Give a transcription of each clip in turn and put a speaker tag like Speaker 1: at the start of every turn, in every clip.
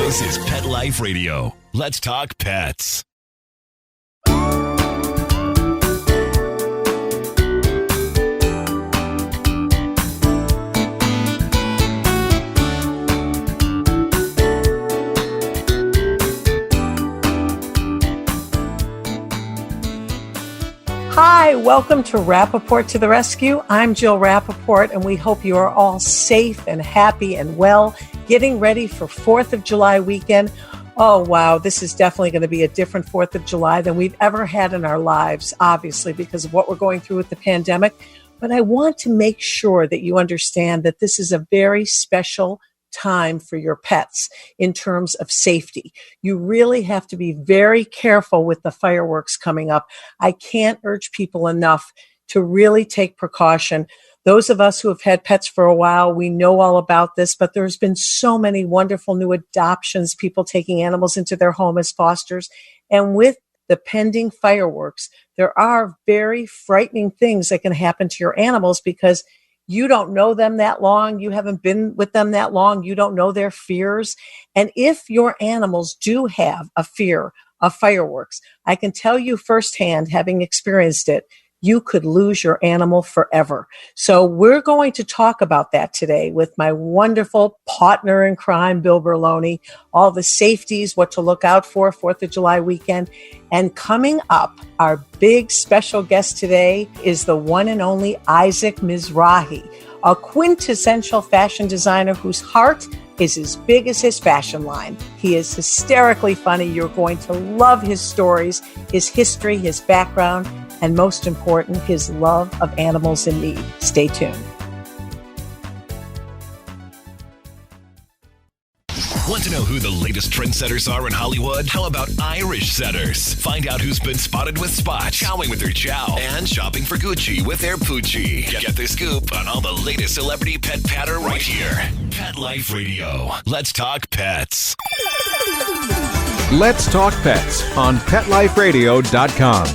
Speaker 1: This is Pet Life Radio. Let's talk pets.
Speaker 2: Hi, welcome to Rappaport to the Rescue. I'm Jill Rappaport, and we hope you are all safe and happy and well, getting ready for 4th of July weekend. Oh, wow, this is definitely going to be a different 4th of July than we've ever had in our lives, obviously, because of what we're going through with the pandemic. But I want to make sure that you understand that this is a very special time for your pets in terms of safety. You really have to be very careful with the fireworks coming up. I can't urge people enough to really take precaution. Those of us who have had pets for a while, we know all about this, but there's been so many wonderful new adoptions, people taking animals into their home as fosters. And with the pending fireworks, there are very frightening things that can happen to your animals because you don't know them that long. You haven't been with them that long. You don't know their fears. And if your animals do have a fear of fireworks, I can tell you firsthand, having experienced it, you could lose your animal forever. So we're going to talk about that today with my wonderful partner in crime, Bill Berloni, all the safeties, what to look out for 4th of July weekend. And coming up, our big special guest today is the one and only Isaac Mizrahi, a quintessential fashion designer whose heart is as big as his fashion line. He is hysterically funny. You're going to love his stories, his history, his background, and most important, his love of animals in need. Stay tuned.
Speaker 1: Want to know who the latest trendsetters are in Hollywood? How about Irish setters? Find out who's been spotted with Spot, chowing with their chow, and shopping for Gucci with their Poochie. Get the scoop on all the latest celebrity pet patter right here. Pet Life Radio. Let's talk pets.
Speaker 3: Let's talk pets on PetLifeRadio.com.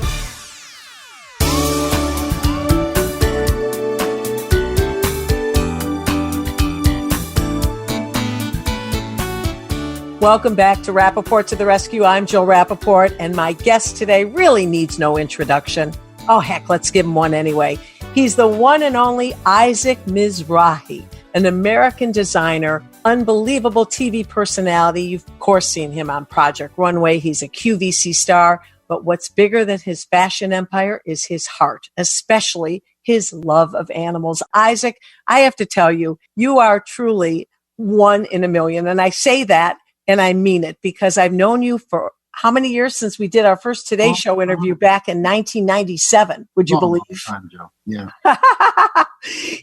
Speaker 2: Welcome back to Rappaport to the Rescue. I'm Jill Rappaport, and my guest today really needs no introduction. Oh, heck, let's give him one anyway. He's the one and only Isaac Mizrahi, an American designer, unbelievable TV personality. You've, of course, seen him on Project Runway. He's a QVC star. But what's bigger than his fashion empire is his heart, especially his love of animals. Isaac, I have to tell you, you are truly one in a million. And I say that, and I mean it, because I've known you for how many years since we did our first Today Show interview back in 1997? Would you believe?
Speaker 4: Time, Joe. Yeah.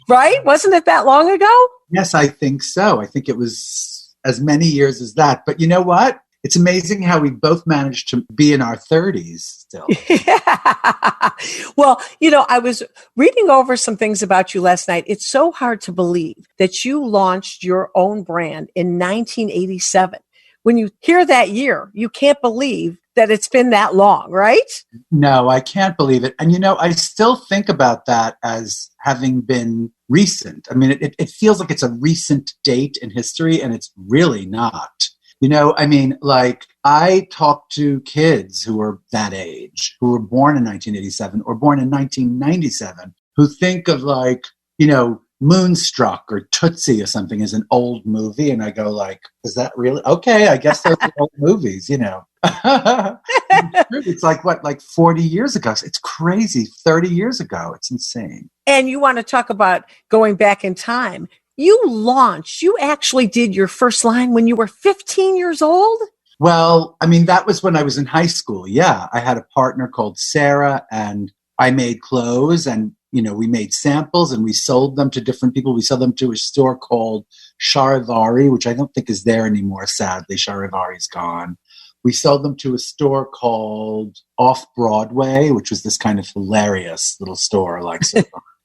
Speaker 2: Right? Wasn't it that long ago?
Speaker 4: Yes, I think so. I think it was as many years as that. But you know what? It's amazing how we both managed to be in our 30s still.
Speaker 2: Yeah. Well, you know, I was reading over some things about you last night. It's so hard to believe that you launched your own brand in 1987. When you hear that year, you can't believe that it's been that long, right?
Speaker 4: No, I can't believe it. And, you know, I still think about that as having been recent. I mean, it feels like it's a recent date in history, and it's really not. You know, I mean, like, I talk to kids who are that age, who were born in 1987 or born in 1997, who think of, like, you know, Moonstruck or Tootsie or something as an old movie. And I go, like, is that really? Okay, I guess those are old movies, you know. It's like, what, like 40 years ago? It's crazy. 30 years ago. It's insane.
Speaker 2: And you want to talk about going back in time. You actually did your first line when you were 15 years old?
Speaker 4: Well, I mean, that was when I was in high school. Yeah. I had a partner called Sarah, and I made clothes, and, you know, we made samples and we sold them to different people. We sold them to a store called Charivari, which I don't think is there anymore. Sadly, Charivari's gone. We sold them to a store called Off Broadway, which was this kind of hilarious little store, like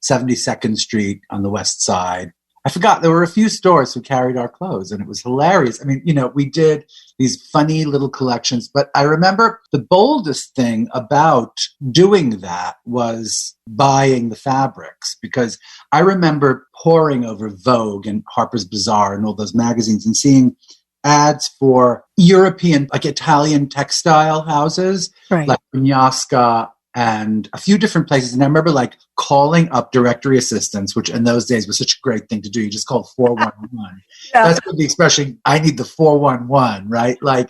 Speaker 4: 72nd Street on the West Side. I forgot, there were a few stores who carried our clothes, and it was hilarious. I mean, you know, we did these funny little collections, but I remember the boldest thing about doing that was buying the fabrics, because I remember poring over Vogue and Harper's Bazaar and all those magazines and seeing ads for European, like Italian textile houses,
Speaker 2: Right.
Speaker 4: like Vinyasca and a few different places. And I remember like calling up directory assistants, which in those days was such a great thing to do. You just called 411.
Speaker 2: Yeah.
Speaker 4: That's what the expression, I need the 411, right? Like,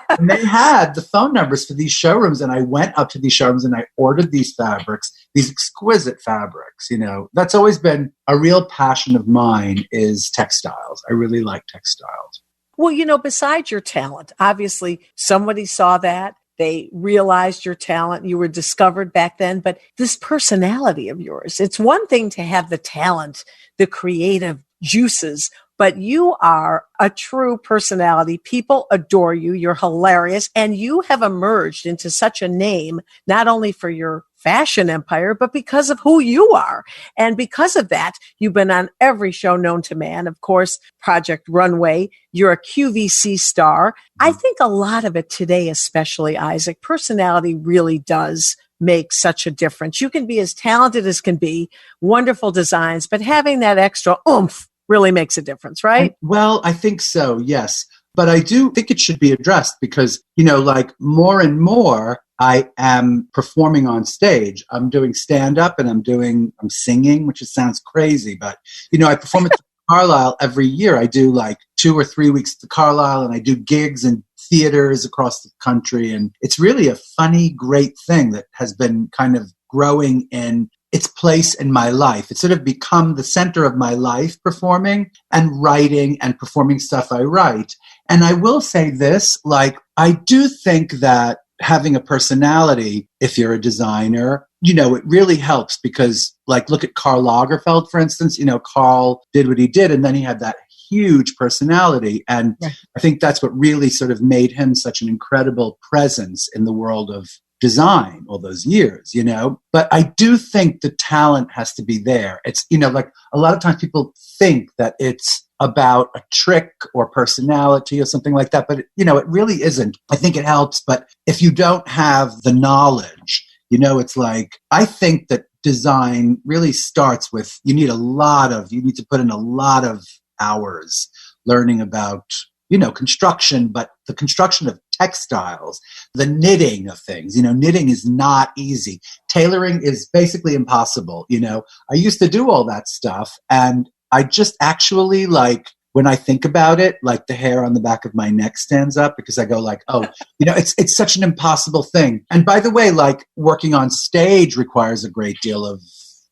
Speaker 4: and they had the phone numbers for these showrooms. And I went up to these showrooms and I ordered these fabrics, these exquisite fabrics. You know, that's always been a real passion of mine, is textiles. I really like textiles.
Speaker 2: Well, you know, besides your talent, obviously somebody saw that. They realized your talent. You were discovered back then. But this personality of yours, it's one thing to have the talent, the creative juices, but you are a true personality. People adore you. You're hilarious. And you have emerged into such a name, not only for your fashion empire, but because of who you are. And because of that, you've been on every show known to man. Of course, Project Runway. You're a QVC star. I think a lot of it today, especially Isaac, personality really does make such a difference. You can be as talented as can be, wonderful designs, but having that extra oomph really makes a difference, right?
Speaker 4: Well, I think so, yes. But I do think it should be addressed because, you know, like more and more, I am performing on stage. I'm doing stand-up and I'm singing, which sounds crazy, but, you know, I perform at the Carlisle every year. I do like 2 or 3 weeks at the Carlisle, and I do gigs in theaters across the country. And it's really a funny, great thing that has been kind of growing in its place in my life. It's sort of become the center of my life, performing and writing and performing stuff I write. And I will say this, like, I do think that having a personality, if you're a designer, you know, it really helps because, like, look at Karl Lagerfeld, for instance. You know, Karl did what he did, and then he had that huge personality. And I think that's what really sort of made him such an incredible presence in the world of design all those years, you know. But I do think the talent has to be there. It's, you know, like a lot of times people think that it's about a trick or personality or something like that, but you know, it really isn't. I think it helps, but if you don't have the knowledge, you know, it's like, I think that design really starts with, you need to put in a lot of hours learning about, you know, construction, but the construction of textiles, the knitting of things. You know, knitting is not easy. Tailoring is basically impossible. You know, I used to do all that stuff, and I just actually, like, when I think about it, like the hair on the back of my neck stands up because I go like, oh, you know, it's such an impossible thing. And by the way, like, working on stage requires a great deal of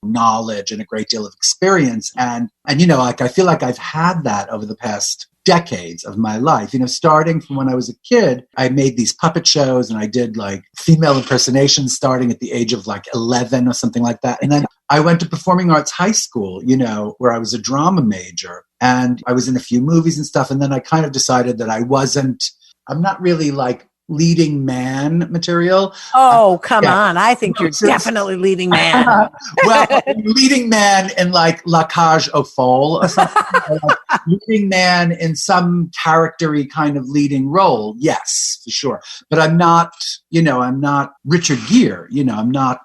Speaker 4: knowledge and a great deal of experience. And you know, like, I feel like I've had that over the past decades of my life. You know, starting from when I was a kid, I made these puppet shows and I did like female impersonations starting at the age of like 11 or something like that. And then I went to performing arts high school, you know, where I was a drama major, and I was in a few movies and stuff. And then I kind of decided that I'm not really like leading man material.
Speaker 2: Oh, come on. I think you're definitely leading man.
Speaker 4: Well, leading man in like La Cage aux Folles or something. Or like leading man in some charactery kind of leading role. Yes, for sure. But I'm not Richard Gere, you know, I'm not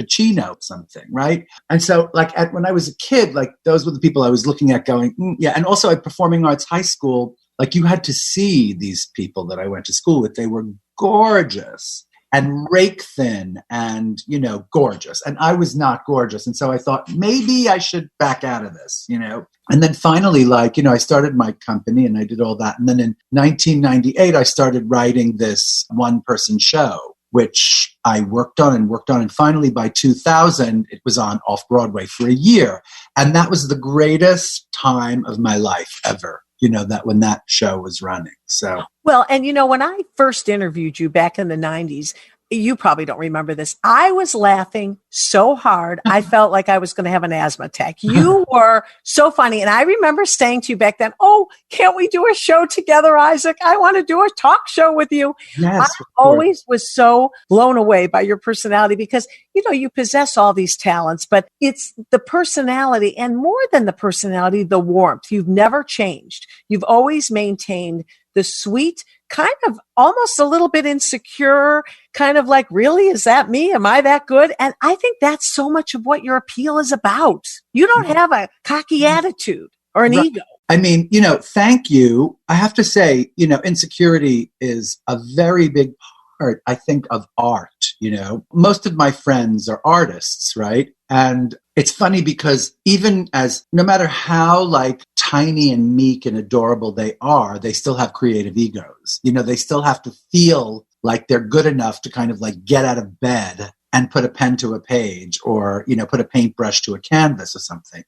Speaker 4: Pacino something, right? And so like when I was a kid, like those were the people I was looking at going, yeah. And also at Performing Arts High School, like you had to see these people that I went to school with. They were gorgeous and rake thin and, you know, gorgeous. And I was not gorgeous. And so I thought maybe I should back out of this, you know. And then finally, like, you know, I started my company and I did all that. And then in 1998, I started writing this one-person show, which I worked on. And finally by 2000, it was on off-Broadway for a year. And that was the greatest time of my life ever. You know, that when that show was running. So,
Speaker 2: well, and you know, when I first interviewed you back in the 90s, you probably don't remember this. I was laughing so hard. I felt like I was going to have an asthma attack. You were so funny. And I remember saying to you back then, oh, can't we do a show together, Isaac? I want to do a talk show with you.
Speaker 4: Yes,
Speaker 2: I always was so blown away by your personality because, you know, you possess all these talents, but it's the personality, and more than the personality, the warmth. You've never changed. You've always maintained the sweet, kind of almost a little bit insecure, kind of like, really, is that me? Am I that good? And I think that's so much of what your appeal is about. You don't have a cocky attitude or an ego.
Speaker 4: I mean, thank you. I have to say, insecurity is a very big part, I think, of art. Most of my friends are artists, right? And it's funny because even no matter how like tiny and meek and adorable they are, they still have creative egos. They still have to feel like they're good enough to kind of like get out of bed and put a pen to a page or, put a paintbrush to a canvas or something,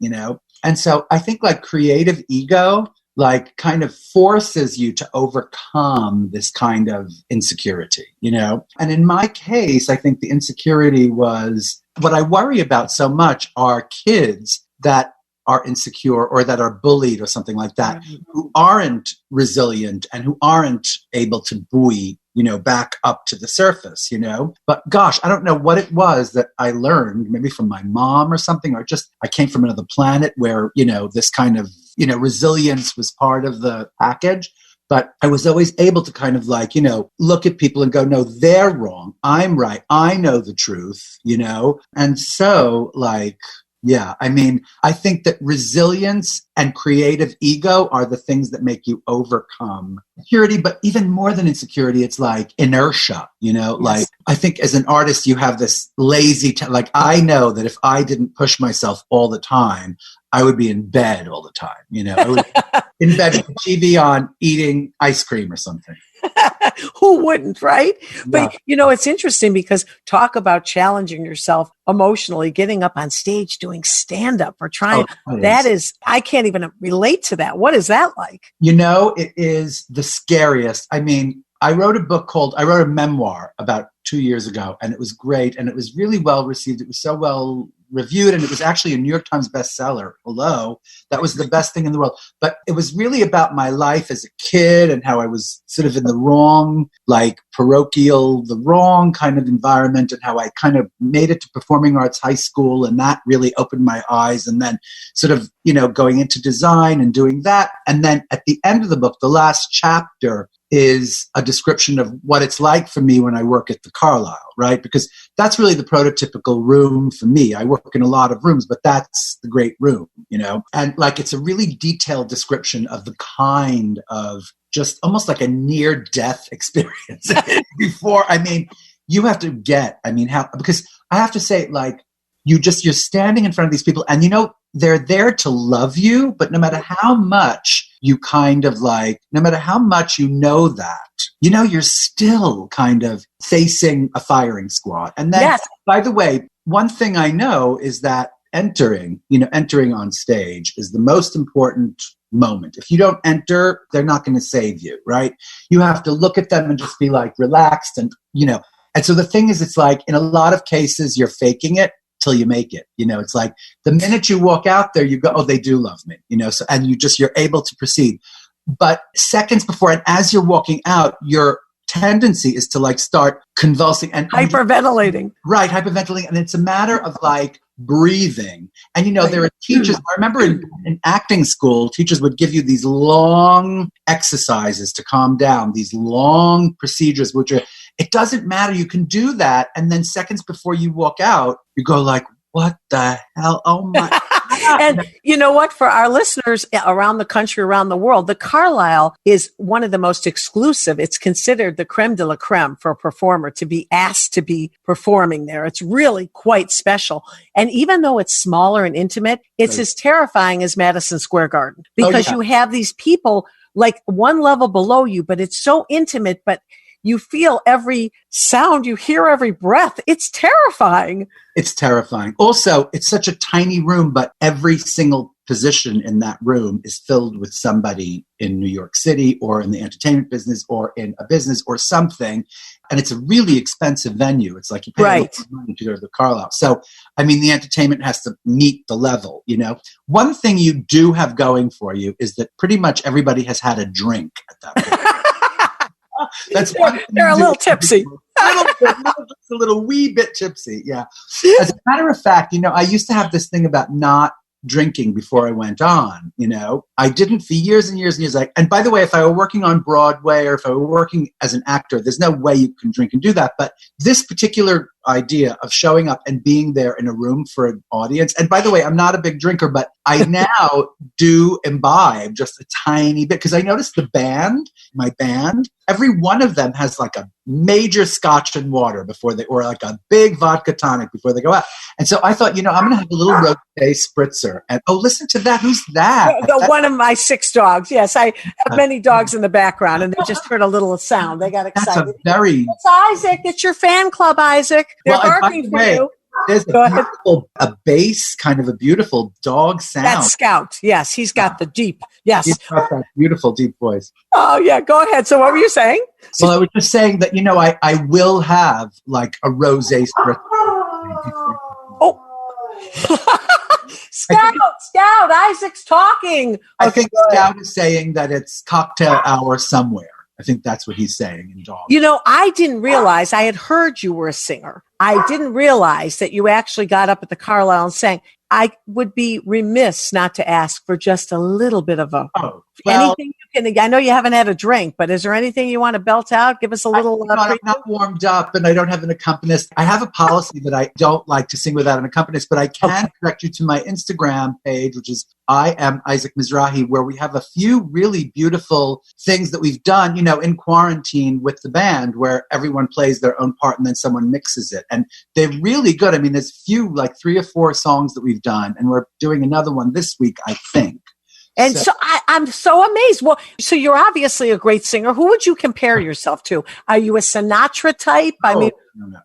Speaker 4: And so I think like creative ego, like kind of forces you to overcome this kind of insecurity, And in my case, I think the insecurity was what I worry about so much are kids that are insecure or that are bullied or something like that, who aren't resilient and who aren't able to buoy, back up to the surface, But gosh, I don't know what it was that I learned, maybe from my mom or something, or just I came from another planet where, this kind of, resilience was part of the package. But I was always able to kind of like, look at people and go, no, they're wrong. I'm right. I know the truth, And so like, yeah, I mean, I think that resilience and creative ego are the things that make you overcome insecurity, but even more than insecurity, it's like inertia, Yes. Like I think as an artist, you have this lazy, like I know that if I didn't push myself all the time, I would be in bed all the time, I would be in bed with the TV on eating ice cream or something.
Speaker 2: Who wouldn't, right? But, it's interesting because talk about challenging yourself emotionally, getting up on stage, doing stand-up or trying. That is, I can't even relate to that. What is that like?
Speaker 4: It is the scariest. I mean, I wrote a memoir about 2 years ago, and it was great. And it was really well received. It was so well reviewed, and it was actually a New York Times bestseller. Hello. That was the best thing in the world. But it was really about my life as a kid and how I was sort of in the wrong, like the wrong kind of environment, and how I kind of made it to performing arts high school. And that really opened my eyes. And then sort of, going into design and doing that. And then at the end of the book, the last chapter is a description of what it's like for me when I work at the Carlyle, right? Because that's really the prototypical room for me. I work in a lot of rooms, but that's the great room, And like, it's a really detailed description of the kind of just almost like a near-death experience before. I mean, you have to get, because I have to say, like, you're standing in front of these people and, they're there to love you, but no matter how much you kind of like, no matter how much that, you're still kind of facing a firing squad. And then, yes. By the way, one thing I know is that entering on stage is the most important moment. If you don't enter, they're not going to save you, right? You have to look at them and just be like relaxed and, and so the thing is, it's like in a lot of cases, you're faking it till you make it. It's like the minute you walk out there, you go, oh, they do love me, so, and you're able to proceed. But seconds before, and as you're walking out, your tendency is to like start convulsing and
Speaker 2: hyperventilating.
Speaker 4: Right, hyperventilating. And it's a matter of like breathing. And there are teachers, I remember in acting school, teachers would give you these long exercises to calm down, these long procedures, which are, it doesn't matter. You can do that. And then seconds before you walk out, you go like, what the hell? Oh my God.
Speaker 2: And you know what? For our listeners around the country, around the world, the Carlyle is one of the most exclusive. It's considered the creme de la creme for a performer to be asked to be performing there. It's really quite special. And even though it's smaller and intimate, it's as terrifying as Madison Square Garden because you have these people like one level below you, but it's so intimate, but you feel every sound, you hear every breath. It's terrifying.
Speaker 4: It's terrifying. Also, it's such a tiny room, but every single position in that room is filled with somebody in New York City or in the entertainment business or in a business or something. And it's a really expensive venue. It's like you pay a lot of money to go to the Carlyle. So, the entertainment has to meet the level, One thing you do have going for you is that pretty much everybody has had a drink at that point. That's
Speaker 2: they're a little tipsy.
Speaker 4: Just a little wee bit tipsy. Yeah. As a matter of fact, I used to have this thing about not drinking before I went on, I didn't for years and years and years. And by the way, if I were working on Broadway or if I were working as an actor, there's no way you can drink and do that. But this particular idea of showing up and being there in a room for an audience. And by the way, I'm not a big drinker, but I now do imbibe just a tiny bit, because I noticed my band, every one of them has like a major scotch and water or like a big vodka tonic before they go out. And so I thought, I'm going to have a little rosé spritzer. And listen to that. Who's that?
Speaker 2: One of my 6 dogs. Yes, I have many dogs in the background, and they just heard a little sound. They got excited. It's Isaac. It's your fan club, Isaac. They're barking for you.
Speaker 4: There's a bass, kind of a beautiful dog sound.
Speaker 2: That's Scout. Yes, he's got the deep. Yes.
Speaker 4: He's got that beautiful deep voice.
Speaker 2: Oh, yeah. Go ahead. So what were you saying?
Speaker 4: Well, I was just saying that, I will have like a rosé spritzer.
Speaker 2: Oh. Scout, Isaac's talking.
Speaker 4: I think Scout is saying that it's cocktail hour somewhere. I think that's what he's saying in dog.
Speaker 2: I didn't realize, I had heard you were a singer. I didn't realize that you actually got up at the Carlisle and sang. I would be remiss not to ask for just a little bit of anything you can. I know you haven't had a drink, but is there anything you want to belt out? Give us a little.
Speaker 4: I'm not warmed up, and I don't have an accompanist. I have a policy that I don't like to sing without an accompanist, but I can direct you to my Instagram page, which is I am Isaac Mizrahi, where we have a few really beautiful things that we've done, in quarantine with the band, where everyone plays their own part and then someone mixes it. And they're really good. I mean, there's few, like 3 or 4 songs that we've done, and we're doing another one this week, I think.
Speaker 2: And so I'm so amazed. Well, so you're obviously a great singer. Who would you compare yourself to? Are you a Sinatra type? No.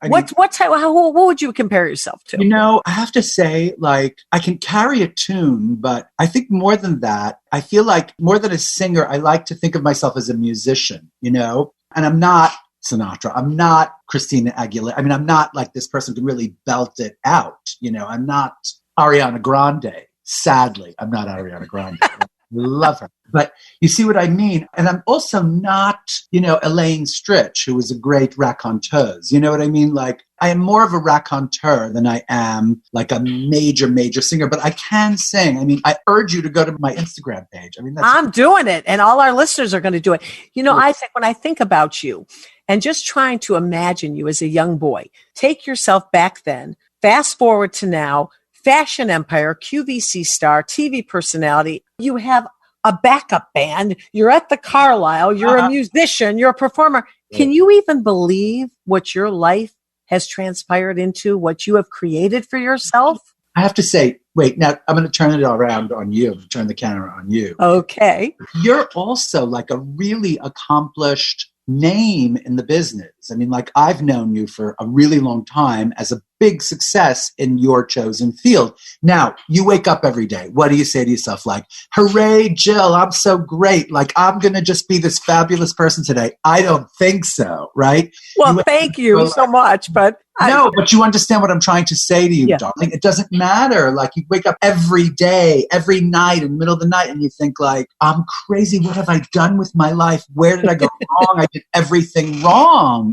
Speaker 2: Who would you compare yourself to?
Speaker 4: I have to say, like, I can carry a tune, but I think more than that, I feel like more than a singer, I like to think of myself as a musician, and I'm not Sinatra. I'm not Christina Aguilera. I mean, I'm not like this person who can really belt it out. I'm not Ariana Grande. Sadly, I'm not Ariana Grande. I love her. But you see what I mean? And I'm also not, Elaine Stritch, who was a great raconteuse. You know what I mean? Like, I am more of a raconteur than I am like a major, major singer. But I can sing. I mean, I urge you to go to my Instagram page. I mean,
Speaker 2: I'm doing it. And all our listeners are going to do it. Isaac, when I think about you and just trying to imagine you as a young boy, take yourself back then, fast forward to now, fashion empire, QVC star, TV personality. You have a backup band. You're at the Carlisle. You're a musician. You're a performer. Can you even believe what your life has transpired into, what you have created for yourself?
Speaker 4: I have to say, wait, now I'm going to turn it around on you, turn the camera on you.
Speaker 2: Okay.
Speaker 4: You're also like a really accomplished name in the business. I mean, like, I've known you for a really long time as a big success in your chosen field. Now, you wake up every day. What do you say to yourself? Like, hooray, Jill, I'm so great. Like, I'm going to just be this fabulous person today. I don't think so, right?
Speaker 2: Well, thank you so much. But
Speaker 4: no, but you understand what I'm trying to say to you, darling. It doesn't matter. Like, you wake up every day, every night, in the middle of the night, and you think like, I'm crazy. What have I done with my life? Where did I go wrong? I did everything wrong,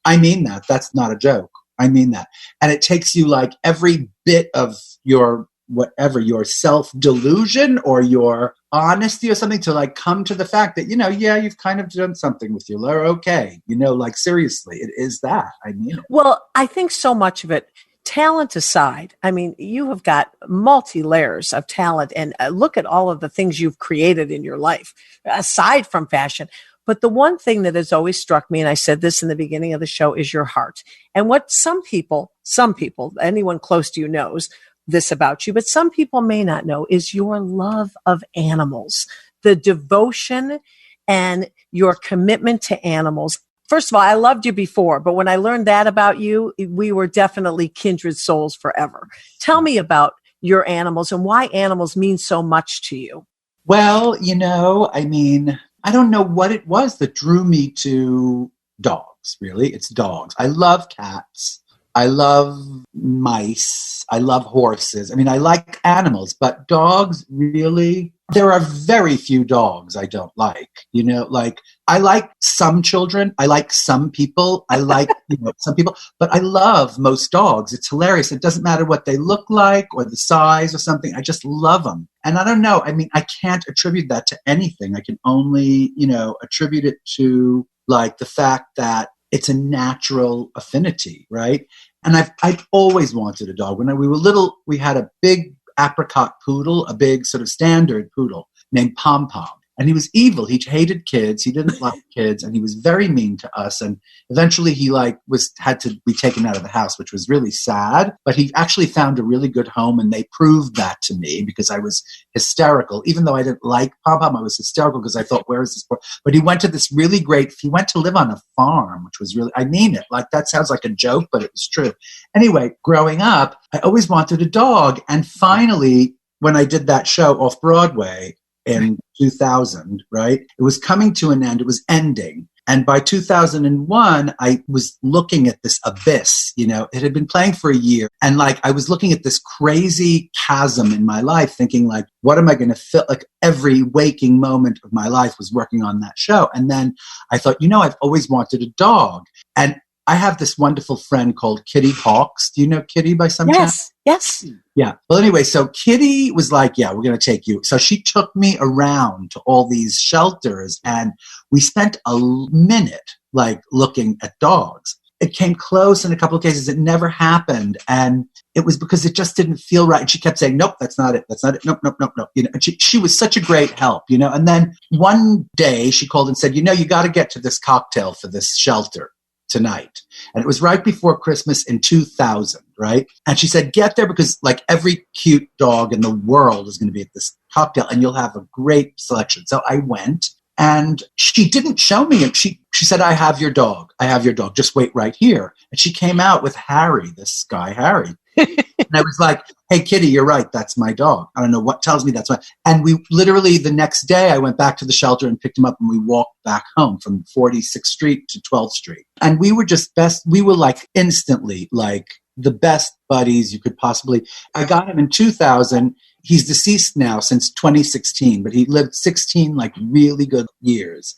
Speaker 4: I mean that. That's not a joke. I mean that. And it takes you like every bit of your your self-delusion or your honesty or something to like come to the fact that, you've kind of done something with your life. Okay. Like, seriously, it is that. I mean it.
Speaker 2: Well, I think so much of it, talent aside, I mean, you have got multi-layers of talent, and look at all of the things you've created in your life, aside from fashion. But the one thing that has always struck me, and I said this in the beginning of the show, is your heart. And what some people, anyone close to you knows this about you, but some people may not know, is your love of animals, the devotion and your commitment to animals. First of all, I loved you before, but when I learned that about you, we were definitely kindred souls forever. Tell me about your animals and why animals mean so much to you.
Speaker 4: Well, I mean, I don't know what it was that drew me to dogs, really. It's dogs. I love cats. I love mice. I love horses. I mean, I like animals, but dogs really, there are very few dogs I don't like. Like, I like some children. I like some people. I like, some people, but I love most dogs. It's hilarious. It doesn't matter what they look like or the size or something. I just love them. And I don't know. I mean, I can't attribute that to anything. I can only, attribute it to like the fact that it's a natural affinity, right? And I've always wanted a dog. When we were little, we had a big apricot poodle, a big sort of standard poodle named Pom Pom. And he was evil. He hated kids. He didn't like kids. And he was very mean to us. And eventually he had to be taken out of the house, which was really sad. But he actually found a really good home. And they proved that to me because I was hysterical. Even though I didn't like Pom Pom, I was hysterical because I thought, where is this boy? But he went to this really he went to live on a farm, which was really, I mean it. Like, that sounds like a joke, but it was true. Anyway, growing up, I always wanted a dog. And finally, when I did that show off Broadway, in 2000, right? It was coming to an end. It was ending. And by 2001, I was looking at this abyss, it had been playing for a year. And I was looking at this crazy chasm in my life, thinking what am I going to fill? Every waking moment of my life was working on that show. And then I thought, I've always wanted a dog. And I have this wonderful friend called Kitty Hawks. Do you know Kitty by some chance?
Speaker 2: Yes.
Speaker 4: Yeah. Well, anyway, so Kitty was like, yeah, we're going to take you. So she took me around to all these shelters and we spent a minute looking at dogs. It came close in a couple of cases. It never happened. And it was because it just didn't feel right. And she kept saying, nope, that's not it. That's not it. Nope, nope, nope, nope. And she was such a great help, And then one day she called and said, you got to get to this cocktail for this shelter tonight. And it was right before Christmas in 2000, right? And she said, get there because every cute dog in the world is going to be at this cocktail and you'll have a great selection. So I went and she didn't show me it. She said, I have your dog. Just wait right here. And she came out with Harry, this guy, Harry. And I was like, hey, Kitty, you're right. That's my dog. I don't know what tells me that's my. And we literally the next day I went back to the shelter and picked him up and we walked back home from 46th Street to 12th Street. And we were just we were instantly the best buddies you could possibly. I got him in 2000. He's deceased now since 2016, but he lived 16 really good years.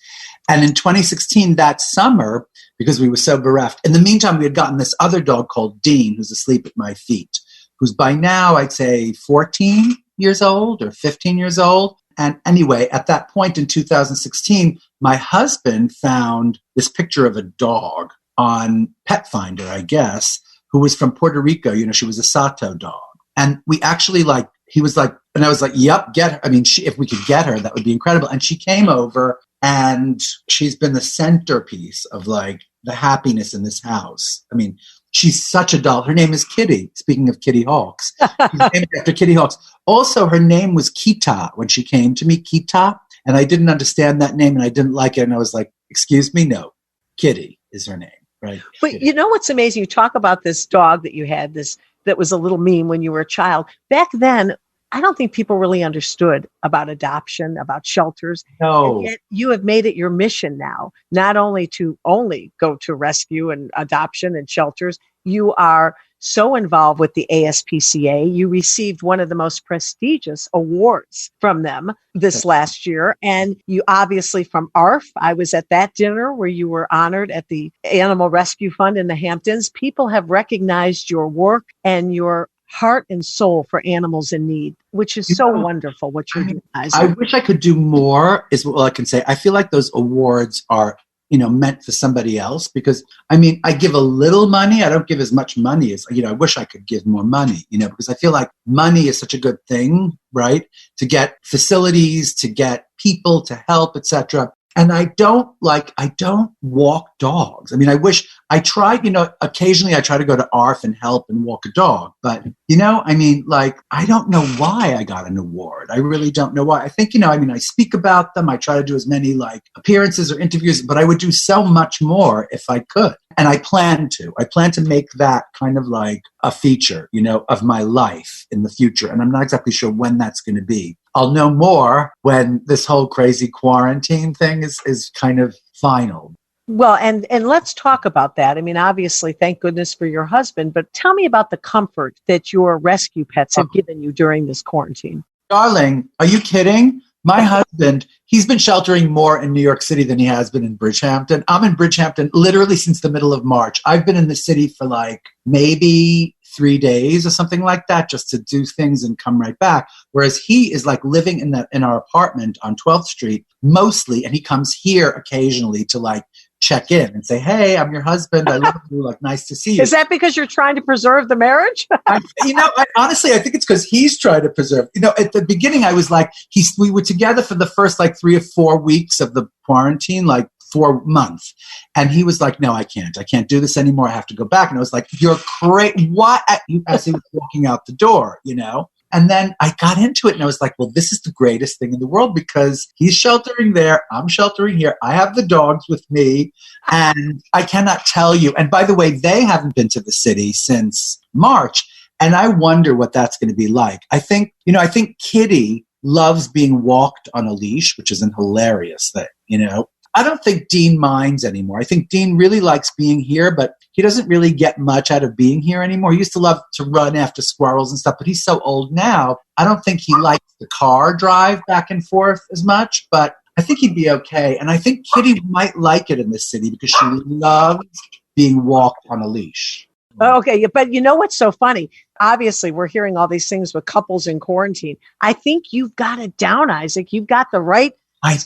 Speaker 4: And in 2016, that summer, because we were so bereft, in the meantime, we had gotten this other dog called Dean, who's asleep at my feet, who's by now, I'd say 14 years old or 15 years old. And anyway, at that point in 2016, my husband found this picture of a dog on Pet Finder, I guess, who was from Puerto Rico. She was a Sato dog. And we actually he was and I was like, yep, get her. I mean, if we could get her, that would be incredible. And she came over and she's been the centerpiece of the happiness in this house. I mean, she's such a doll. Her name is Kitty. Speaking of Kitty Hawks, she's named after Kitty Hawks. Also, her name was Kita when she came to me, Kita. And I didn't understand that name and I didn't like it. And I was like, excuse me? No, Kitty is her name. Right.
Speaker 2: But
Speaker 4: Kitty.
Speaker 2: What's amazing? You talk about this dog that you had, that was a little mean when you were a child. Back then, I don't think people really understood about adoption, about shelters.
Speaker 4: No.
Speaker 2: And yet you have made it your mission now, not only to go to rescue and adoption and shelters. You are so involved with the ASPCA. You received one of the most prestigious awards from them this last year. And you obviously from ARF, I was at that dinner where you were honored at the Animal Rescue Fund in the Hamptons. People have recognized your work and your heart and soul for animals in need, which is so wonderful what you're doing, Isaac.
Speaker 4: I wish I could do more is what I can say. I feel like those awards are, meant for somebody else because, I mean, I give a little money. I don't give as much money as, I wish I could give more money, because I feel like money is such a good thing, right? To get facilities, to get people to help, etc. And I don't walk dogs. I mean, I wish I tried, occasionally I try to go to ARF and help and walk a dog. But, I don't know why I got an award. I really don't know why. I think, I speak about them. I try to do as many appearances or interviews, but I would do so much more if I could. And I plan to make that kind of a feature, of my life in the future. And I'm not exactly sure when that's going to be. I'll know more when this whole crazy quarantine thing is kind of final.
Speaker 2: Well, and let's talk about that. I mean, obviously, thank goodness for your husband, but tell me about the comfort that your rescue pets have given you during this quarantine.
Speaker 4: Darling, are you kidding? My husband, he's been sheltering more in New York City than he has been in Bridgehampton. I'm in Bridgehampton literally since the middle of March. I've been in the city for maybe 3 days or something like that, just to do things and come right back. Whereas he is living in our apartment on 12th Street mostly, and he comes here occasionally to check in and say, hey, I'm your husband. I love you. Like, nice to see you.
Speaker 2: Is that because you're trying to preserve the marriage?
Speaker 4: Honestly, I think it's because he's trying to preserve. At the beginning, I was like, we were together for the first like 3 or 4 weeks of the quarantine, like 4 months. And he was like, no, I can't do this anymore. I have to go back. And I was like, you're great. What? As he was walking out the door, And then I got into it and I was like, well, this is the greatest thing in the world because he's sheltering there. I'm sheltering here. I have the dogs with me and I cannot tell you. And by the way, they haven't been to the city since March. And I wonder what that's going to be like. I think Kitty loves being walked on a leash, which is an hilarious thing, I don't think Dean minds anymore. I think Dean really likes being here, but he doesn't really get much out of being here anymore. He used to love to run after squirrels and stuff, but he's so old now. I don't think he likes the car drive back and forth as much, but I think he'd be okay. And I think Kitty might like it in this city because she loves being walked on a leash.
Speaker 2: Okay, but you know what's so funny? Obviously, we're hearing all these things with couples in quarantine. I think you've got it down, Isaac. You've got the right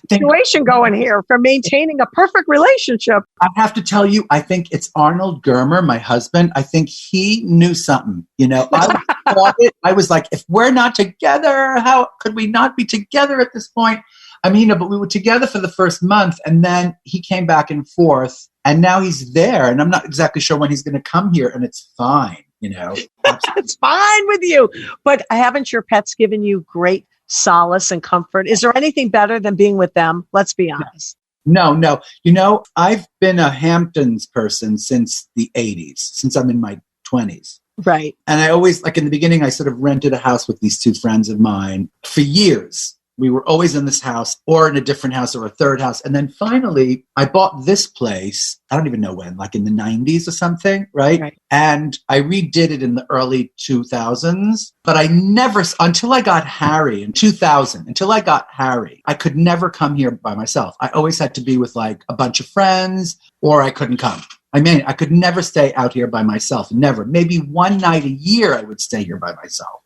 Speaker 2: situation going here for maintaining a perfect relationship.
Speaker 4: I have to tell you, I think it's Arnold Germer, my husband. I think he knew something. I was like, if we're not together, how could we not be together at this point? I mean, but we were together for the first month and then he came back and forth and now he's there and I'm not exactly sure when he's going to come here and it's fine,
Speaker 2: It's fine with you. But haven't your pets given you great solace and comfort? Is there anything better than being with them? Let's be honest.
Speaker 4: No. I've been a Hamptons person since the 80s, since I'm in my 20s.
Speaker 2: Right.
Speaker 4: And I always, like in the beginning, I sort of rented a house with these 2 friends of mine for years. We were always in this house or in a different house or a third house. And then finally, I bought this place. I don't even know when, like in the 90s or something, right? And I redid it in the early 2000s. But I never, until I got Harry in 2000, I could never come here by myself. I always had to be with like a bunch of friends or I couldn't come. I mean, I could never stay out here by myself. Never. Maybe one night a year I would stay here by myself,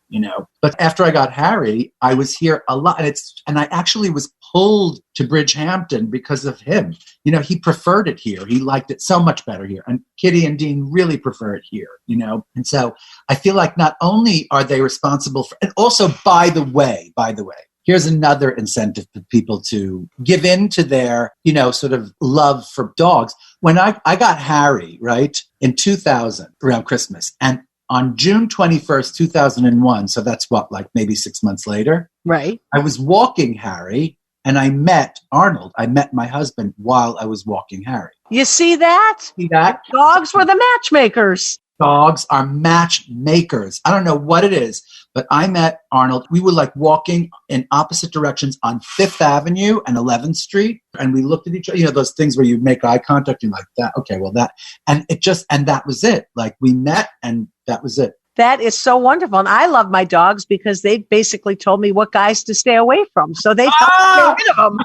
Speaker 4: But after I got Harry, I was here a lot. And I actually was pulled to Bridgehampton because of him. He preferred it here. He liked it so much better here. And Kitty and Dean really prefer it here, And so I feel like not only are they responsible for, and also, by the way, here's another incentive for people to give in to their, sort of love for dogs. When I got Harry, right, in 2000, around Christmas, and on June 21st, 2001, so that's like maybe 6 months later,
Speaker 2: right?
Speaker 4: I was walking Harry and I met Arnold. I met my husband while I was walking Harry.
Speaker 2: You see that? Dogs were the matchmakers.
Speaker 4: Dogs are matchmakers. I don't know what it is, but I met Arnold. We were like walking in opposite directions on 5th Avenue and 11th Street. And we looked at each other, those things where you make eye contact and like that. Okay, well that, and that was it. Like we met and that was it.
Speaker 2: That is so wonderful. And I love my dogs because they basically told me what guys to stay away from. So they got rid of them.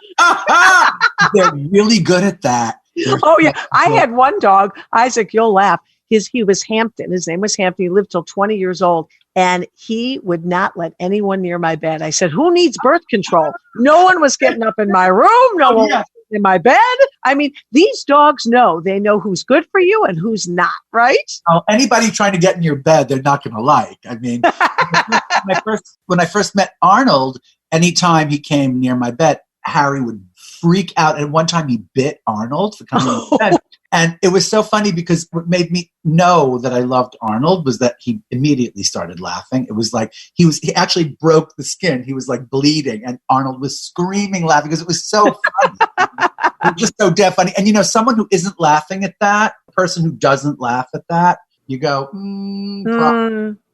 Speaker 4: They're really good at that.
Speaker 2: Oh yeah. I had one dog, Isaac, you'll laugh. He was Hampton. His name was Hampton. He lived till 20 years old. And he would not let anyone near my bed. I said, who needs birth control? No one was getting up in my room. No one was in my bed. I mean, these dogs know. They know who's good for you and who's not, right?
Speaker 4: Oh, anybody trying to get in your bed, they're not going to like. I mean, when I first met Arnold, anytime he came near my bed, Harry would freak out. And one time he bit Arnold for coming to bed. And it was so funny because what made me know that I loved Arnold was that he immediately started laughing. It was like he actually broke the skin. He was like bleeding and Arnold was screaming, laughing because it was so funny. It was just so dead funny. And someone who isn't laughing at that, a person who doesn't laugh at that, you go,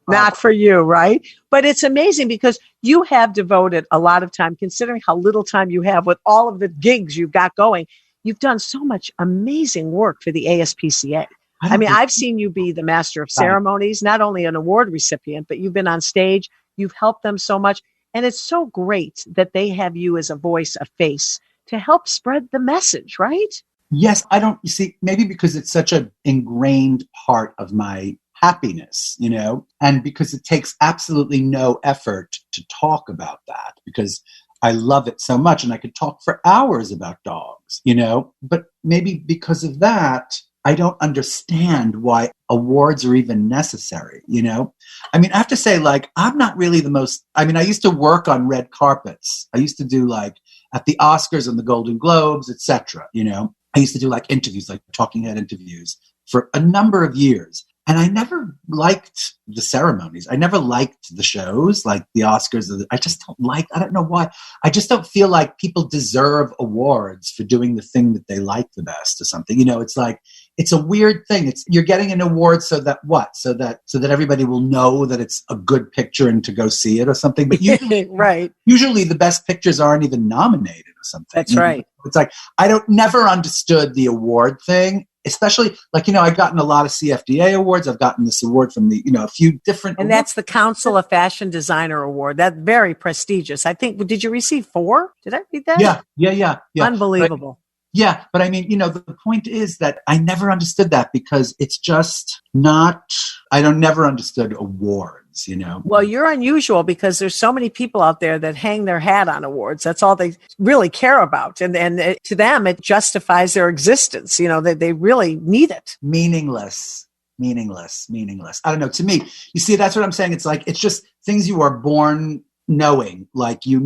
Speaker 2: not for you, right? But it's amazing because you have devoted a lot of time, considering how little time you have with all of the gigs you've got going. You've done so much amazing work for the ASPCA. I mean, I've seen you be the master of ceremonies, not only an award recipient, but you've been on stage. You've helped them so much. And it's so great that they have you as a voice, a face to help spread the message, right?
Speaker 4: Yes. You see, maybe because it's such an ingrained part of my happiness, and because it takes absolutely no effort to talk about that, because I love it so much. And I could talk for hours about dogs, but maybe because of that, I don't understand why awards are even necessary, I mean, I have to say, I'm not really I used to work on red carpets. I used to do at the Oscars and the Golden Globes, etc. I used to do interviews, talking head interviews for a number of years. And I never liked the ceremonies. I never liked the shows, like the Oscars. I don't know why. I just don't feel like people deserve awards for doing the thing that they like the best or something. It's a weird thing. You're getting an award so that everybody will know that it's a good picture and to go see it or something. But usually,
Speaker 2: right.
Speaker 4: Usually the best pictures aren't even nominated or something.
Speaker 2: That's right.
Speaker 4: It's I never understood the award thing. Especially I've gotten a lot of CFDA awards. I've gotten this award from a few different.
Speaker 2: And that's the Council of Fashion Designer Award. That's very prestigious. I think, did you receive 4? Did I read that?
Speaker 4: Yeah.
Speaker 2: Unbelievable.
Speaker 4: But I mean, the point is that I never understood that because it's just not, never understood awards,
Speaker 2: Well, you're unusual because there's so many people out there that hang their hat on awards. That's all they really care about. And to them, it justifies their existence. They really need it.
Speaker 4: Meaningless. I don't know. To me, you see, that's what I'm saying. It's just things you are born knowing, that you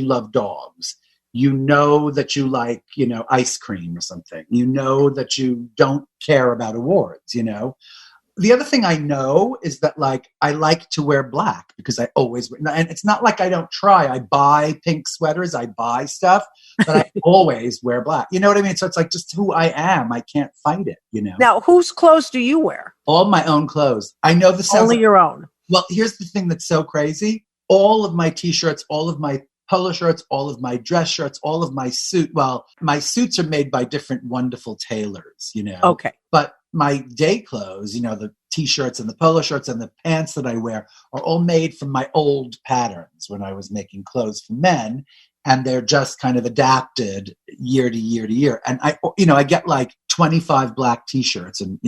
Speaker 4: love dogs. That you like, ice cream or something. That you don't care about awards, The other thing I know is that I like to wear black because I always wear, and it's not like I don't try. I buy pink sweaters, I buy stuff, but I always wear black. You know what I mean? So it's just who I am. I can't fight it,
Speaker 2: Now, whose clothes do you wear?
Speaker 4: All my own clothes. I know this sounds
Speaker 2: only your own.
Speaker 4: Well, here's the thing that's so crazy. All of my t-shirts, all of my polo shirts, all of my dress shirts, all of my suit. Well, my suits are made by different wonderful tailors,
Speaker 2: Okay.
Speaker 4: But my day clothes, the t-shirts and the polo shirts and the pants that I wear are all made from my old patterns when I was making clothes for men. And they're just kind of adapted year to year to year. And I get 25 black t-shirts and,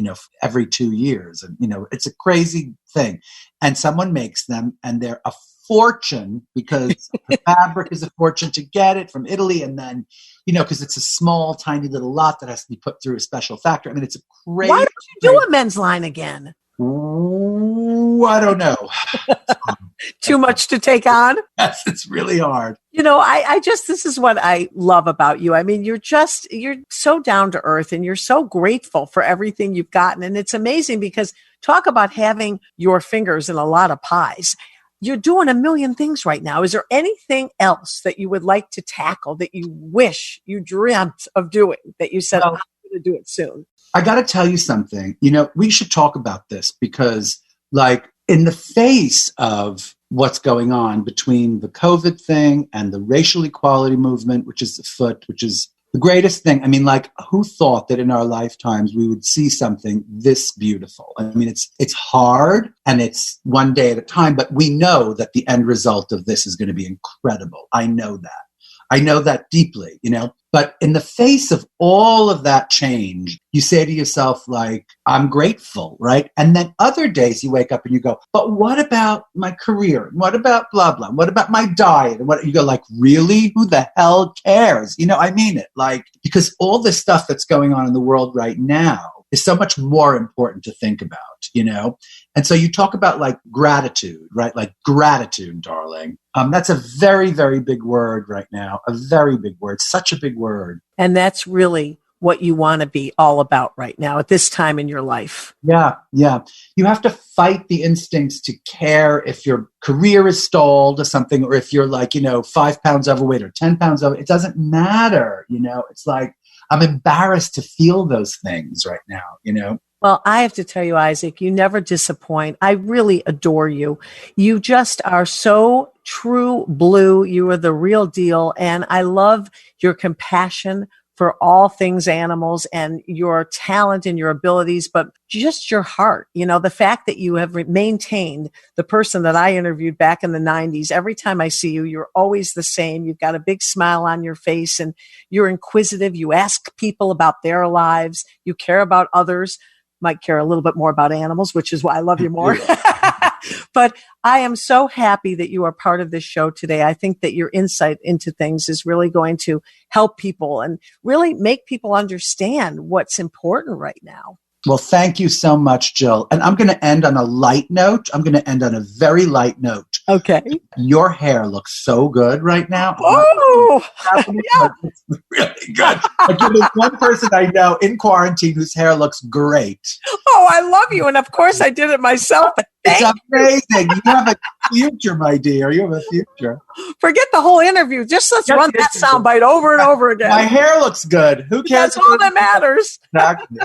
Speaker 4: every 2 years. And, it's a crazy thing. And someone makes them and they're a fortune because the fabric is a fortune to get it from Italy. And then, because it's a small, tiny little lot that has to be put through a special factory. I mean, it's a crazy.
Speaker 2: Why don't you do a men's line again?
Speaker 4: Ooh, I don't know.
Speaker 2: Too much to take on?
Speaker 4: Yes, it's really hard.
Speaker 2: This is what I love about you. I mean, you're so down to earth and you're so grateful for everything you've gotten. And it's amazing because talk about having your fingers in a lot of pies. You're doing a million things right now. Is there anything else that you would like to tackle that you wish you dreamt of doing that you said, I'm going to do it soon?
Speaker 4: I got to tell you something. We should talk about this because in the face of what's going on between the COVID thing and the racial equality movement, which is afoot, which is the greatest thing. I mean, who thought that in our lifetimes we would see something this beautiful? I mean, it's hard and it's one day at a time, but we know that the end result of this is going to be incredible. I know that deeply, but in the face of all of that change, you say to yourself, I'm grateful, right? And then other days you wake up and you go, but what about my career? What about blah, blah? What about my diet? And what you go really? Who the hell cares? I mean it, because all this stuff that's going on in the world right now is so much more important to think about, And so you talk about gratitude, right? Gratitude, darling. That's a very, very big word right now. A very big word, such a big word.
Speaker 2: And that's really what you want to be all about right now at this time in your life.
Speaker 4: Yeah. You have to fight the instincts to care if your career is stalled or something, or if you're 5 pounds overweight or 10 pounds overweight. It doesn't matter. It's I'm embarrassed to feel those things right now,
Speaker 2: Well, I have to tell you, Isaac, you never disappoint. I really adore you. You just are so true blue. You are the real deal. And I love your compassion for all things animals and your talent and your abilities, but just your heart. The fact that you have maintained the person that I interviewed back in the 90s. Every time I see you, you're always the same. You've got a big smile on your face and you're inquisitive. You ask people about their lives. You care about others. Might care a little bit more about animals, which is why I love you more. But I am so happy that you are part of this show today. I think that your insight into things is really going to help people and really make people understand what's important right now.
Speaker 4: Well, thank you so much, Jill. And I'm going to end on a light note. I'm going to end on a very light note.
Speaker 2: Okay.
Speaker 4: Your hair looks so good right now.
Speaker 2: Oh, yeah.
Speaker 4: It's really good. Like, there's one person I know in quarantine whose hair looks great.
Speaker 2: Oh, I love you. And of course I did it myself.
Speaker 4: It's amazing. You have a future, my dear. You have a future.
Speaker 2: Forget the whole interview. Just let's run that soundbite over and over again.
Speaker 4: My hair looks good. Who cares?
Speaker 2: That's all that matters.
Speaker 4: Exactly.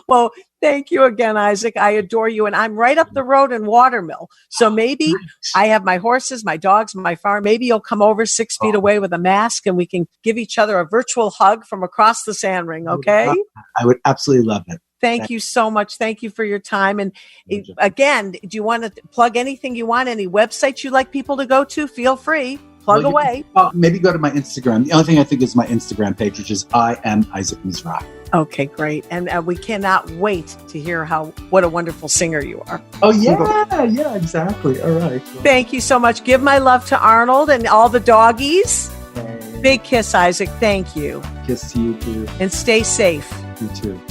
Speaker 2: Well, thank you again, Isaac. I adore you. And I'm right up the road in Watermill. So maybe I have my horses, my dogs, my farm. Maybe you'll come over 6 feet away with a mask and we can give each other a virtual hug from across the sand ring. Okay?
Speaker 4: I would absolutely love it.
Speaker 2: Thank you so much. Thank you for your time. And again, do you want to plug anything you want? Any websites you'd like people to go to? Feel free. Plug away.
Speaker 4: Maybe go to my Instagram. The only thing I think is my Instagram page, which is I am Isaac Mizrahi.
Speaker 2: Okay, great. And we cannot wait to hear what a wonderful singer you are.
Speaker 4: Oh, yeah, exactly. All right.
Speaker 2: Thank you so much. Give my love to Arnold and all the doggies.
Speaker 4: Hey.
Speaker 2: Big kiss, Isaac. Thank you.
Speaker 4: Kiss to you, too.
Speaker 2: And stay safe.
Speaker 4: You, too.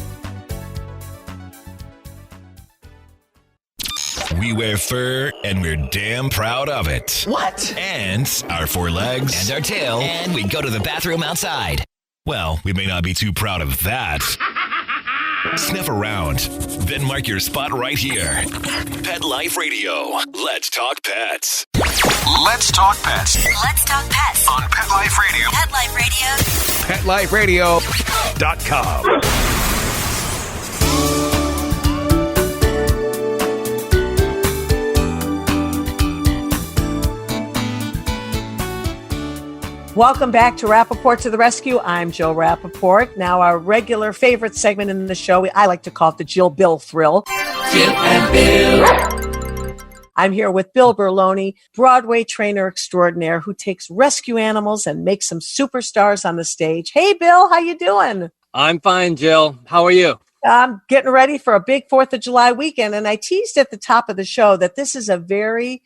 Speaker 1: We wear fur, and we're damn proud of it.
Speaker 5: What?
Speaker 1: And our 4 legs.
Speaker 5: And our tail. And we go to the bathroom outside.
Speaker 1: Well, we may not be too proud of that. Sniff around, then mark your spot right here. Pet Life Radio. Let's talk pets. Let's talk pets.
Speaker 6: Let's talk pets
Speaker 1: On Pet Life Radio.
Speaker 6: Pet Life Radio.
Speaker 1: PetLifeRadio.com.
Speaker 2: Welcome back to Rappaport to the Rescue. I'm Jill Rappaport. Now, our regular favorite segment in the show, I like to call it the Jill Bill Thrill.
Speaker 5: Jill and Bill.
Speaker 2: I'm here with Bill Berloni, Broadway trainer extraordinaire, who takes rescue animals and makes them superstars on the stage. Hey, Bill, how you doing?
Speaker 7: I'm fine, Jill. How are you?
Speaker 2: I'm getting ready for a big 4th of July weekend, and I teased at the top of the show that this is a very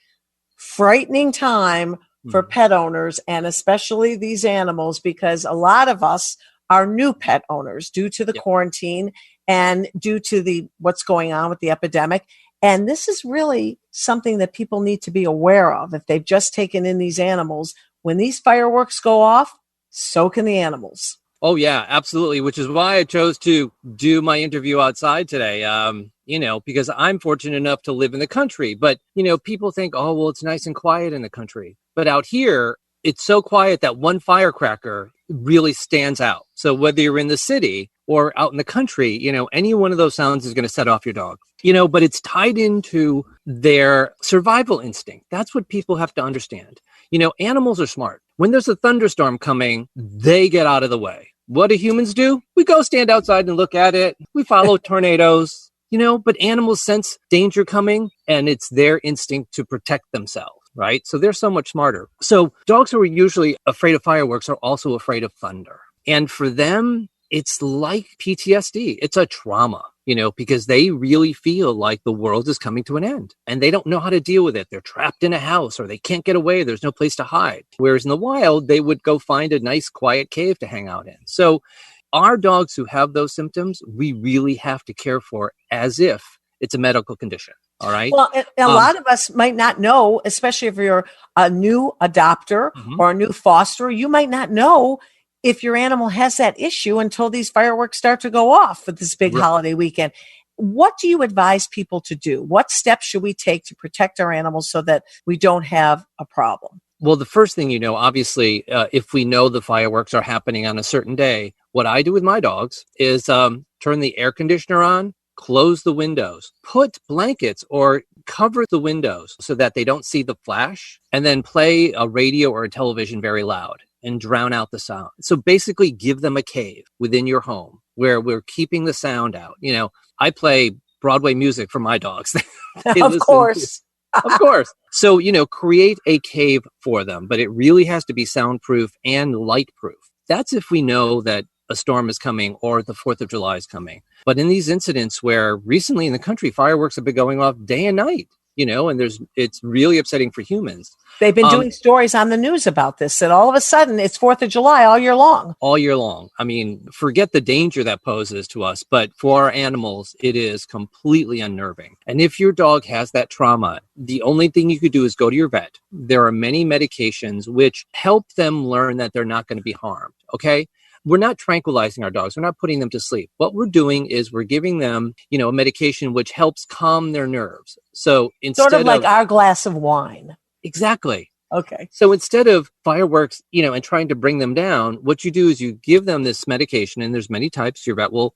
Speaker 2: frightening time for pet owners, and especially these animals, because a lot of us are new pet owners due to the quarantine and due to what's going on with the epidemic. And this is really something that people need to be aware of. If they've just taken in these animals, when these fireworks go off, so can the animals.
Speaker 7: Oh, yeah, absolutely. Which is why I chose to do my interview outside today. Because I'm fortunate enough to live in the country. But, people think, oh, well, it's nice and quiet in the country. But out here, it's so quiet that one firecracker really stands out. So whether you're in the city or out in the country, any one of those sounds is going to set off your dog. But it's tied into their survival instinct. That's what people have to understand. Animals are smart. When there's a thunderstorm coming, they get out of the way. What do humans do? We go stand outside and look at it. We follow tornadoes, but animals sense danger coming, and it's their instinct to protect themselves. Right? So they're so much smarter. So dogs who are usually afraid of fireworks are also afraid of thunder. And for them, it's like PTSD. It's a trauma, because they really feel like the world is coming to an end and they don't know how to deal with it. They're trapped in a house or they can't get away. There's no place to hide. Whereas in the wild, they would go find a nice quiet cave to hang out in. So our dogs who have those symptoms, we really have to care for as if it's a medical condition. All right.
Speaker 2: Well, a lot of us might not know, especially if you're a new adopter or a new fosterer, you might not know if your animal has that issue until these fireworks start to go off for this big holiday weekend. What do you advise people to do? What steps should we take to protect our animals so that we don't have a problem?
Speaker 7: Well, the first thing, obviously, if we know the fireworks are happening on a certain day, what I do with my dogs is turn the air conditioner on, close the windows, put blankets or cover the windows so that they don't see the flash, and then play a radio or a television very loud and drown out the sound. So basically give them a cave within your home where we're keeping the sound out. I play Broadway music for my dogs.
Speaker 2: Of course.
Speaker 7: Of course. So, create a cave for them, but it really has to be soundproof and light-proof. That's if we know that a storm is coming or the 4th of July is coming. But in these incidents where recently in the country, fireworks have been going off day and night, and it's really upsetting for humans.
Speaker 2: They've been doing stories on the news about this, that all of a sudden it's 4th of July all year long.
Speaker 7: All year long. I mean, forget the danger that poses to us, but for our animals, it is completely unnerving. And if your dog has that trauma, the only thing you could do is go to your vet. There are many medications which help them learn that they're not going to be harmed, okay? We're not tranquilizing our dogs. We're not putting them to sleep. What we're doing is we're giving them, a medication which helps calm their nerves. So instead
Speaker 2: sort of like our glass of wine.
Speaker 7: Exactly.
Speaker 2: Okay.
Speaker 7: So instead of fireworks, and trying to bring them down, what you do is you give them this medication, and there's many types. Your vet will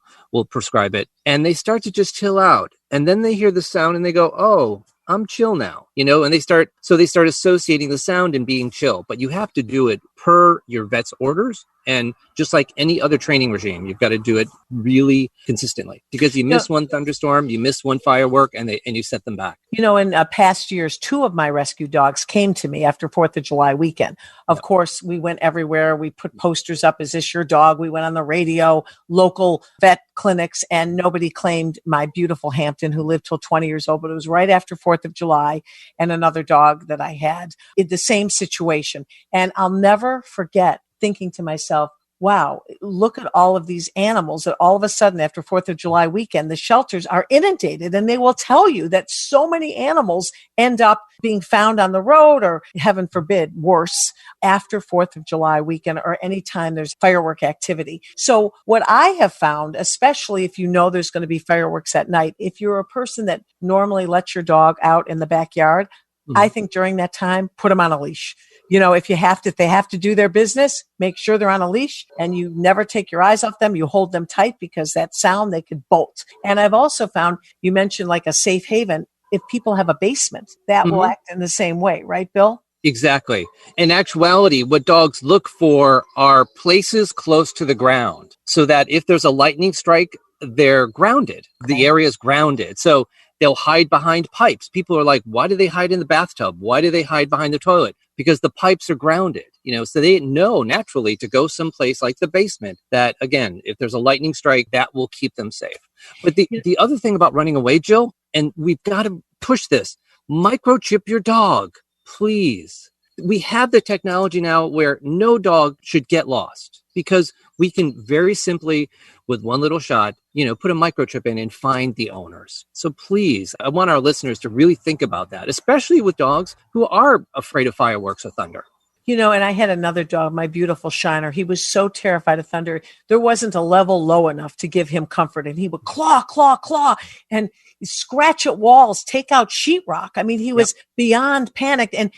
Speaker 7: prescribe it, and they start to just chill out. And then they hear the sound and they go, oh, I'm chill now, and they start associating the sound and being chill. But you have to do it per your vet's orders. And just like any other training regime, you've got to do it really consistently, because you miss one thunderstorm, you miss one firework, and you set them back.
Speaker 2: In past years, 2 of my rescue dogs came to me after 4th of July weekend. Of course, we went everywhere. We put posters up, is this your dog? We went on the radio, local vet clinics, and nobody claimed my beautiful Hampton, who lived till 20 years old. But it was right after 4th of July, and another dog that I had in the same situation. And I'll never forget thinking to myself, wow, look at all of these animals that all of a sudden after 4th of July weekend, the shelters are inundated, and they will tell you that so many animals end up being found on the road, or heaven forbid, worse, after 4th of July weekend or anytime there's firework activity. So what I have found, especially if there's going to be fireworks at night, if you're a person that normally lets your dog out in the backyard, I think during that time, put them on a leash. If they have to do their business, make sure they're on a leash, and you never take your eyes off them. You hold them tight, because that sound, they could bolt. And I've also found, you mentioned like a safe haven. If people have a basement, that will act in the same way, right, Bill?
Speaker 7: Exactly. In actuality, what dogs look for are places close to the ground, so that if there's a lightning strike, they're grounded. Okay. The area is grounded. So they'll hide behind pipes. People are like, why do they hide in the bathtub? Why do they hide behind the toilet? Because the pipes are grounded, so they know naturally to go someplace like the basement that, again, if there's a lightning strike, that will keep them safe. But the other thing about running away, Jill, and we've got to push this, microchip your dog, please. We have the technology now where no dog should get lost, because we can very simply, with one little shot, put a microchip in and find the owners. So please, I want our listeners to really think about that, especially with dogs who are afraid of fireworks or thunder.
Speaker 2: And I had another dog, my beautiful Shiner. He was so terrified of thunder. There wasn't a level low enough to give him comfort. And he would claw, claw, claw, and scratch at walls, take out sheetrock. I mean, he was beyond panicked. And,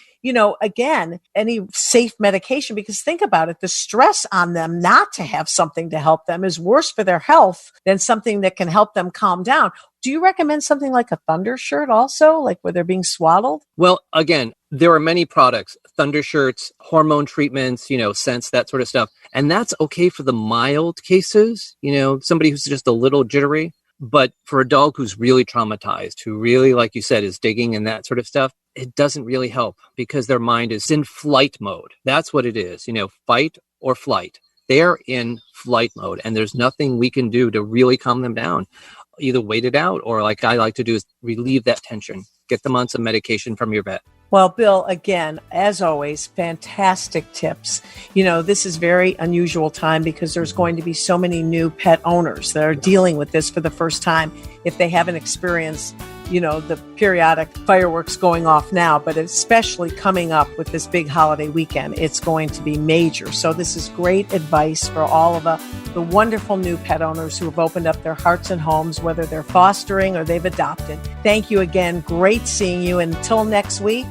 Speaker 2: again, any safe medication, because think about it, the stress on them not to have something to help them is worse for their health than something that can help them calm down. Do you recommend something like a thunder shirt also, like where they're being swaddled?
Speaker 7: Well, again, there are many products, thunder shirts, hormone treatments, scents, that sort of stuff. And that's okay for the mild cases, somebody who's just a little jittery. But for a dog who's really traumatized, who really, like you said, is digging and that sort of stuff, it doesn't really help, because their mind is in flight mode. That's what it is, fight or flight. They're in flight mode, and there's nothing we can do to really calm them down. Either wait it out, or like I like to do, is relieve that tension. Get them on some medication from your vet.
Speaker 2: Well, Bill, again, as always, fantastic tips. This is very unusual time, because there's going to be so many new pet owners that are dealing with this for the first time if they haven't experienced, the periodic fireworks going off now, but especially coming up with this big holiday weekend, it's going to be major. So this is great advice for all of the wonderful new pet owners who have opened up their hearts and homes, whether they're fostering or they've adopted. Thank you again. Great seeing you. Until next week,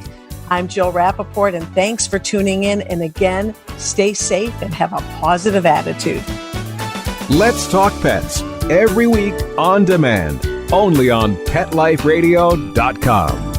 Speaker 2: I'm Jill Rappaport, and thanks for tuning in. And again, stay safe and have a positive attitude.
Speaker 3: Let's Talk Pets, every week on demand, only on PetLifeRadio.com.